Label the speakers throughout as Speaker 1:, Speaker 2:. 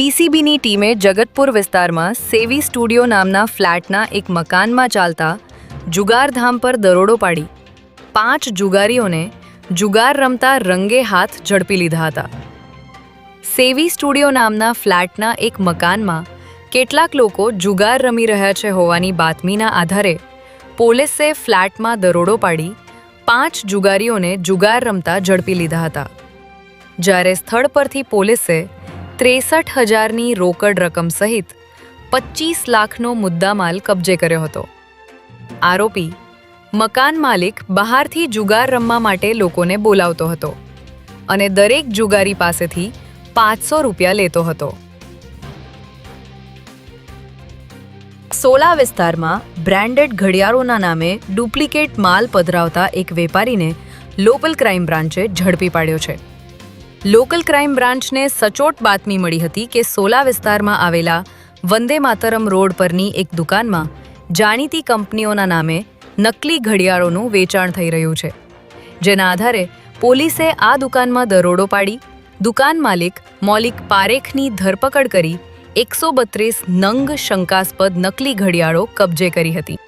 Speaker 1: પીસીબીની ટીમે જગતપુર વિસ્તારમાં સેવી સ્ટુડિયો નામના ફ્લેટના એક મકાનમાં ચાલતા જુગારધામ પર દરોડો પાડી 5 જુગારીઓને જુગાર રમતા રંગે હાથ ઝડપી લીધા હતા. સેવી સ્ટુડિયો નામના ફ્લેટના એક મકાનમાં કેટલાક લોકો જુગાર રમી રહ્યા છે હોવાની બાતમીના આધારે પોલીસે ફ્લેટમાં દરોડો પાડી 5 જુગારીઓને જુગાર રમતા ઝડપી લીધા હતા. જ્યારે સ્થળ પરથી પોલીસે 63,000ની રોકડ રકમ સહિત 25 લાખનો મુદ્દામાલ કબજે કર્યો હતો. આરોપી મકાન માલિક બહારથી જુગાર રમવા માટે લોકોને બોલાવતો હતો અને દરેક જુગારી પાસેથી 500 રૂપિયા લેતો હતો. સોલા વિસ્તારમાં બ્રાન્ડેડ ઘડિયાળોના નામે ડુપ્લિકેટ માલ પધરાવતા એક વેપારીને લોકલ ક્રાઇમ બ્રાન્ચે ઝડપી પાડ્યો છે. લોકલ ક્રાઇમ બ્રાન્ચને સચોટ બાતમી મળી હતી કે સોલા વિસ્તારમાં આવેલા વંદે માતરમ રોડ પરની એક દુકાનમાં જાણીતી કંપનીઓના નામે નકલી ઘડિયાળોનું વેચાણ થઈ રહ્યું છે. જેના આધારે પોલીસે આ દુકાનમાં દરોડો પાડી દુકાન માલિક મૌલિક પારેખની ધરપકડ કરી 132 નંગ શંકાસ્પદ નકલી ઘડિયાળો કબજે કરી હતી.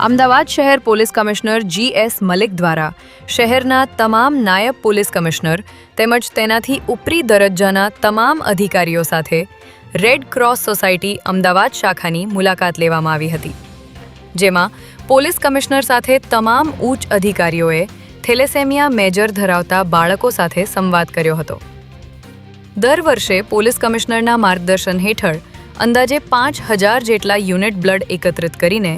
Speaker 1: અમદાવાદ શહેર પોલીસ કમિશનર G.S. મલિક દ્વારા શહેરના તમામ નાયબ પોલીસ કમિશનર તેમજ તેનાથી ઉપરી દરજ્જાના તમામ અધિકારીઓ સાથે રેડ ક્રોસ સોસાયટી અમદાવાદ શાખાની મુલાકાત લેવામાં આવી હતી. જેમાં પોલીસ કમિશનર સાથે તમામ ઉચ્ચ અધિકારીઓએ થેલેસેમિયા મેજર ધરાવતા બાળકો સાથે સંવાદ કર્યો હતો. દર વર્ષે પોલીસ કમિશનરના માર્ગદર્શન હેઠળ અંદાજે 5,000 જેટલા યુનિટ બ્લડ એકત્રિત કરીને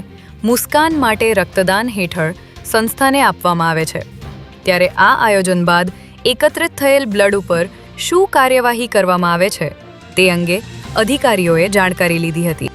Speaker 1: મુસ્કાન માટે રક્તદાન હેઠળ સંસ્થાને આપવામાં આવે છે. ત્યારે આ આયોજન બાદ એકત્રિત થયેલ બ્લડ ઉપર શું કાર્યવાહી કરવામાં આવે છે તે અંગે અધિકારીઓએ જાણકારી લીધી હતી.